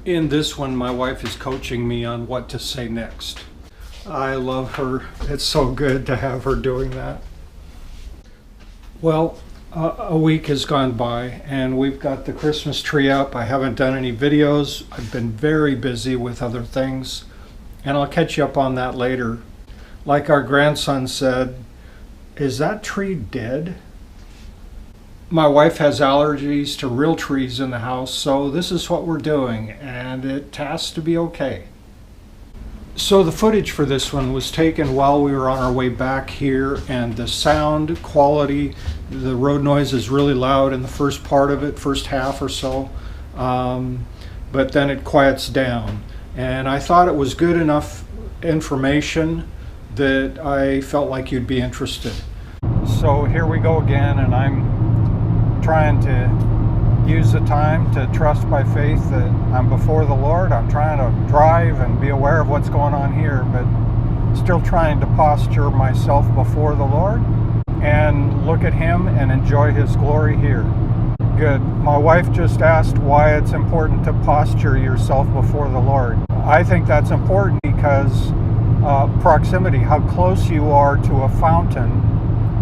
In this one, my wife is coaching me on what to say next. I love her. It's so good to have her doing that. Well, a week has gone by and we've got the Christmas tree up. I haven't done any videos. I've been very busy with other things, and I'll catch you up on that later. Like our grandson said, "Is that tree dead?" My wife has allergies to real trees in the house, so this is what we're doing, and it has to be okay. So the footage for this one was taken while we were on our way back here, and the sound quality, the road noise is really loud in the first part of it, first half or so, but then it quiets down. And I thought it was good enough information that I felt like you'd be interested. So here we go again, and I'm trying to use the time to trust by faith that I'm before the Lord. I'm trying to drive and be aware of what's going on here, but still trying to posture myself before the Lord and look at Him and enjoy His glory here. Good. My wife just asked why it's important to posture yourself before the Lord. I think that's important because proximity, how close you are to a fountain,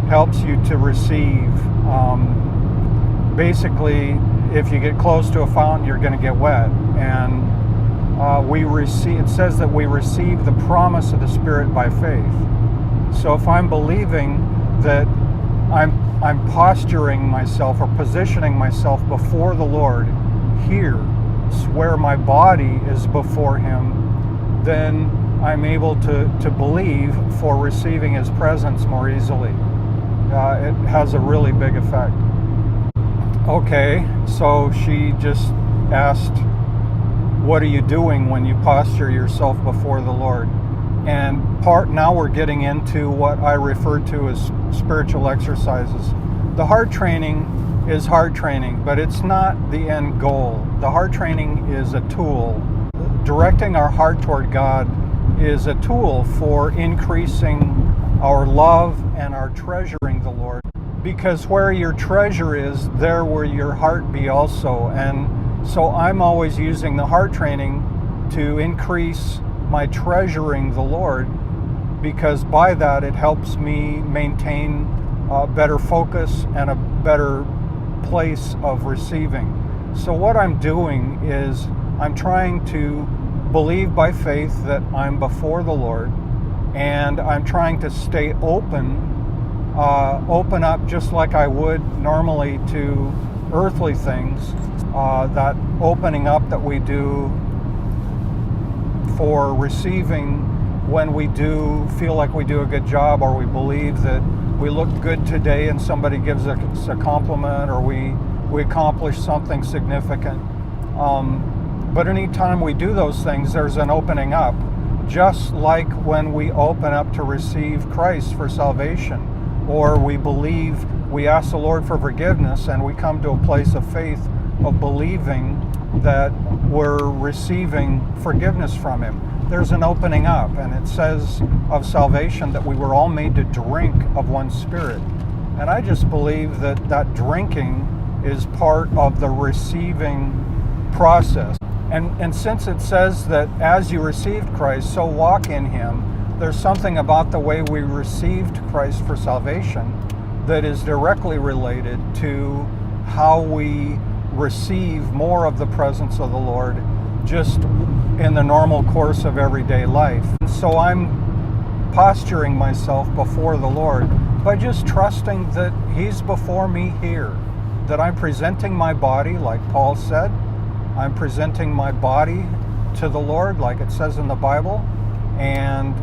helps you to receive. Basically, if you get close to a fountain, you're going to get wet. And it says that we receive the promise of the Spirit by faith. So if I'm believing that I'm posturing myself or positioning myself before the Lord here, where my body is before Him, then I'm able to believe for receiving His presence more easily. It has a really big effect. Okay, so she just asked, what are you doing when you posture yourself before the Lord? And now we're getting into what I refer to as spiritual exercises. The heart training is heart training, but it's not the end goal. The heart training is a tool. Directing our heart toward God is a tool for increasing our love and our treasuring the Lord. Because where your treasure is, there will your heart be also. And so I'm always using the heart training to increase my treasuring the Lord, because by that it helps me maintain a better focus and a better place of receiving. So what I'm doing is I'm trying to believe by faith that I'm before the Lord, and I'm trying to stay open up just like I would normally to earthly things, that opening up that we do for receiving when we do feel like we do a good job, or we believe that we look good today and somebody gives us a compliment, or we accomplish something significant. But anytime we do those things, there's an opening up, just like when we open up to receive Christ for salvation. Or we believe, we ask the Lord for forgiveness, and we come to a place of faith of believing that we're receiving forgiveness from Him. There's an opening up, and it says of salvation that we were all made to drink of one Spirit. And I just believe that drinking is part of the receiving process. And since it says that as you received Christ, so walk in Him, there's something about the way we received Christ for salvation that is directly related to how we receive more of the presence of the Lord just in the normal course of everyday life. So I'm posturing myself before the Lord by just trusting that He's before me here, that I'm presenting my body, like Paul said. I'm presenting my body to the Lord, like it says in the Bible, and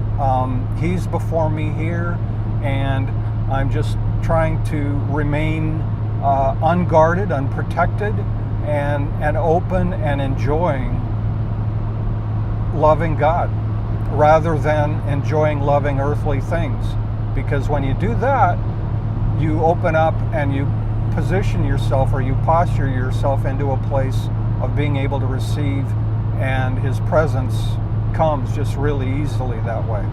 He's before me here, and I'm just trying to remain unguarded, unprotected, and open and enjoying loving God rather than enjoying loving earthly things. Because when you do that, you open up and you position yourself, or you posture yourself into a place of being able to receive, and His presence comes just really easily that way.